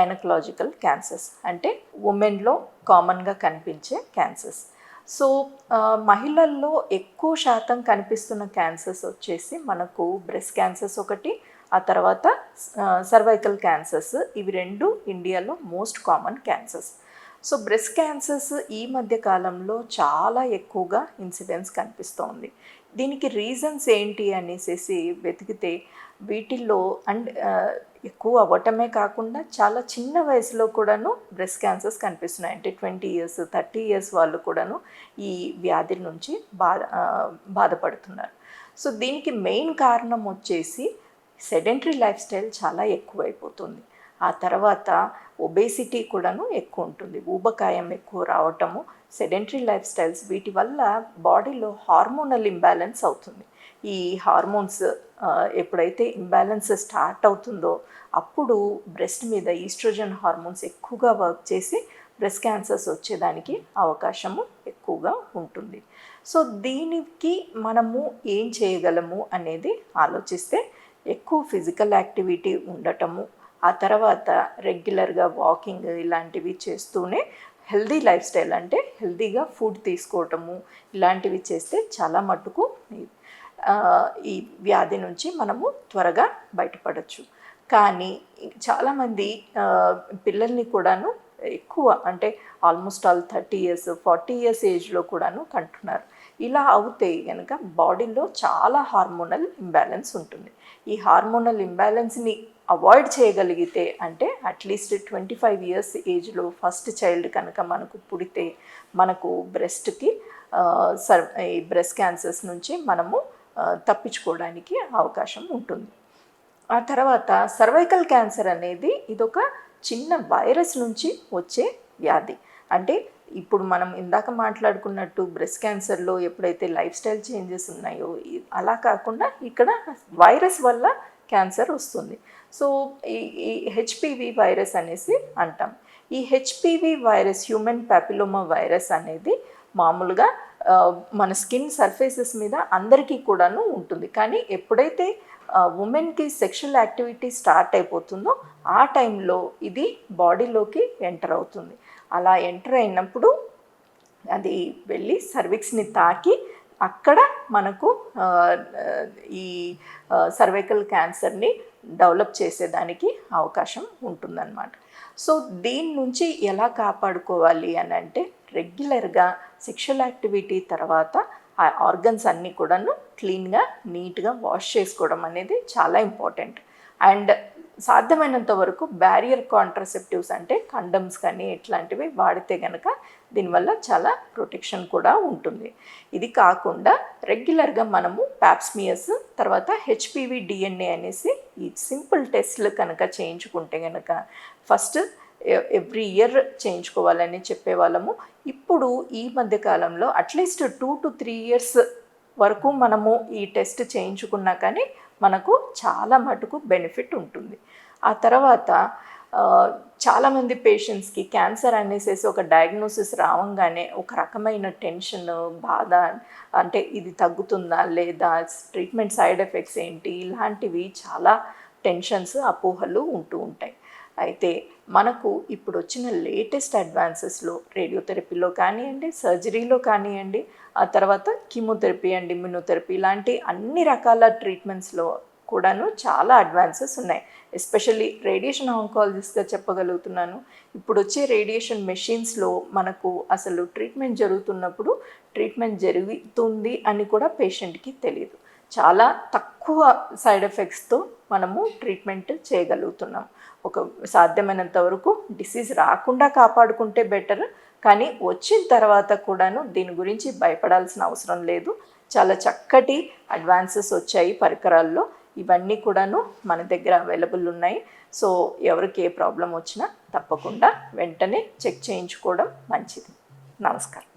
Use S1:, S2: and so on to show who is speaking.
S1: Gynaecological cancers, అంటే ఉమెన్లో కామన్గా కనిపించే క్యాన్సర్స్. సో మహిళల్లో ఎక్కువ శాతం కనిపిస్తున్న క్యాన్సర్స్ వచ్చేసి మనకు బ్రెస్ట్ క్యాన్సర్స్ ఒకటి, ఆ తర్వాత సర్వైకల్ క్యాన్సర్స్. ఇవి రెండు ఇండియాలో most common cancers. So breast cancers ఈ మధ్య కాలంలో చాలా ఎక్కువగా ఇన్సిడెన్స్ కనిపిస్తోంది. దీనికి రీజన్స్ ఏంటి అనేసి వెతికితే వీటిల్లో ఎక్కువ అవ్వటమే కాకుండా చాలా చిన్న వయసులో కూడాను బ్రెస్ట్ క్యాన్సర్స్ కనిపిస్తున్నాయి. అంటే 20 years 30 years వాళ్ళు కూడాను ఈ వ్యాధి నుంచి బాధపడుతున్నారు. సో దీనికి మెయిన్ కారణం వచ్చేసి సెడెంటరీ లైఫ్ స్టైల్ చాలా ఎక్కువైపోతుంది. ఆ తర్వాత ఒబేసిటీ కూడాను ఎక్కువ ఉంటుంది, ఊబకాయం ఎక్కువ రావటము, సెడెంటరీ లైఫ్ స్టైల్స్, వీటి వల్ల బాడీలో హార్మోనల్ ఇంబ్యాలెన్స్ అవుతుంది. ఈ హార్మోన్స్ ఎప్పుడైతే ఇంబ్యాలెన్స్ స్టార్ట్ అవుతుందో అప్పుడు బ్రెస్ట్ మీద ఈస్ట్రోజన్ హార్మోన్స్ ఎక్కువగా వర్క్ చేసి బ్రెస్ట్ క్యాన్సర్స్ వచ్చేదానికి అవకాశము ఎక్కువగా ఉంటుంది. సో దీనికి మనము ఏం చేయగలము అనేది ఆలోచిస్తే ఎక్కువ ఫిజికల్ యాక్టివిటీ ఉండటము, ఆ తర్వాత రెగ్యులర్గా వాకింగ్ ఇలాంటివి చేస్తూనే హెల్దీ లైఫ్ స్టైల్, అంటే హెల్దీగా ఫుడ్ తీసుకోవటము ఇలాంటివి చేస్తే చాలా మట్టుకు ఈ వ్యాధి నుంచి మనము త్వరగా బయటపడవచ్చు. కానీ చాలామంది పిల్లల్ని కూడాను ఎక్కువ, అంటే ఆల్మోస్ట్ ఆల్ 30 years 40 years ఏజ్లో కూడాను కంటున్నారు. ఇలా అవుతే కనుక బాడీలో చాలా హార్మోనల్ ఇంబ్యాలెన్స్ ఉంటుంది. ఈ హార్మోనల్ ఇంబ్యాలెన్స్ని అవాయిడ్ చేయగలిగితే, అంటే అట్లీస్ట్ 25 years ఏజ్లో ఫస్ట్ చైల్డ్ కనుక మనకు పుడితే మనకు బ్రెస్ట్కి ఈ బ్రెస్ట్ క్యాన్సర్స్ నుంచి మనము తప్పించుకోవడానికి అవకాశం ఉంటుంది. ఆ తర్వాత సర్వైకల్ క్యాన్సర్ అనేది ఇదొక చిన్న వైరస్ నుంచి వచ్చే వ్యాధి. అంటే ఇప్పుడు మనం ఇందాక మాట్లాడుకున్నట్టు బ్రెస్ట్ క్యాన్సర్లో ఎప్పుడైతే లైఫ్ స్టైల్ చేంజెస్ ఉన్నాయో అలా కాకుండా ఇక్కడ వైరస్ వల్ల క్యాన్సర్ వస్తుంది. సో ఈ హెచ్పివి వైరస్ అనేసి అంటాం. ఈ HPV virus, human papilloma virus అనేది మామూలుగా మన స్కిన్ సర్ఫేసెస్ మీద అందరికీ కూడాను ఉంటుంది. కానీ ఎప్పుడైతే ఉమెన్కి సెక్షువల్ యాక్టివిటీ స్టార్ట్ అయిపోతుందో ఆ టైంలో ఇది బాడీలోకి ఎంటర్ అవుతుంది. అలా ఎంటర్ అయినప్పుడు అది వెళ్ళి సర్విక్స్ని తాకి అక్కడ మనకు ఈ సర్వైకల్ క్యాన్సర్ని డెవలప్ చేసేదానికి అవకాశం ఉంటుందన్నమాట. సో దీని నుంచి ఎలా కాపాడుకోవాలి అని అంటే రెగ్యులర్గా సెక్షువల్ యాక్టివిటీ తర్వాత ఆ ఆర్గన్స్ అన్నీ కూడాను క్లీన్గా నీట్గా వాష్ చేసుకోవడం అనేది చాలా ఇంపార్టెంట్. అండ్ సాధ్యమైనంత వరకు బ్యారియర్ కాంట్రసెప్టివ్స్, అంటే కండమ్స్ కానీ ఇట్లాంటివి వాడితే కనుక దీనివల్ల చాలా ప్రొటెక్షన్ కూడా ఉంటుంది. ఇది కాకుండా రెగ్యులర్గా మనము ప్యాప్స్మియర్స్ తర్వాత హెచ్పివి డిఎన్ఏ అనేసి ఈ సింపుల్ టెస్ట్లు కనుక చేయించుకుంటే కనుక, ఫస్ట్ ఎవ్రీ ఇయర్ చేయించుకోవాలని చెప్పేవాళ్ళము. ఇప్పుడు ఈ మధ్యకాలంలో అట్లీస్ట్ 2 to 3 years వరకు మనము ఈ టెస్ట్ చేయించుకున్నా కానీ మనకు చాలా మటుకు బెనిఫిట్ ఉంటుంది. ఆ తర్వాత చాలామంది పేషెంట్స్కి క్యాన్సర్ అనేసి ఒక డయాగ్నోసిస్ రావంగానే ఒక రకమైన టెన్షన్, బాధ, అంటే ఇది తగ్గుతుందా లేదా, ట్రీట్మెంట్ సైడ్ ఎఫెక్ట్స్ ఏంటి, ఇలాంటివి చాలా టెన్షన్స్, అపోహలు ఉంటూ ఉంటాయి. అయితే మనకు ఇప్పుడు వచ్చిన లేటెస్ట్ అడ్వాన్సెస్లో రేడియోథెరపీలో కానివ్వండి, సర్జరీలో కానివ్వండి, ఆ తర్వాత కీమోథెరపీ అండ్ ఇమ్యూనోథెరపీ ఇలాంటి అన్ని రకాల ట్రీట్మెంట్స్లో కూడాను చాలా అడ్వాన్సెస్ ఉన్నాయి. ఎస్పెషల్లీ రేడియేషన్ ఆంకాలజిస్ట్గా చెప్పగలుగుతున్నాను. ఇప్పుడు వచ్చే రేడియేషన్ మెషిన్స్లో మనకు అసలు ట్రీట్మెంట్ జరుగుతున్నప్పుడు ట్రీట్మెంట్ జరుగుతుంది అని కూడా పేషెంట్కి తెలియదు. చాలా తక్కువ సైడ్ ఎఫెక్ట్స్తో మనము ట్రీట్మెంట్ చేయగలుగుతున్నాం. ఒక సాధ్యమైనంత వరకు డిసీజ్ రాకుండా కాపాడుకుంటే బెటర్, కానీ వచ్చిన తర్వాత కూడాను దీని గురించి భయపడాల్సిన అవసరం లేదు. చాలా చక్కటి అడ్వాన్సెస్ వచ్చాయి పరికరాల్లో, ఇవన్నీ కూడాను మన దగ్గర అవైలబుల్ ఉన్నాయి. సో ఎవరికి ఏ ప్రాబ్లం వచ్చినా తప్పకుండా వెంటనే చెక్ చేయించుకోవడం మంచిది. నమస్కారం.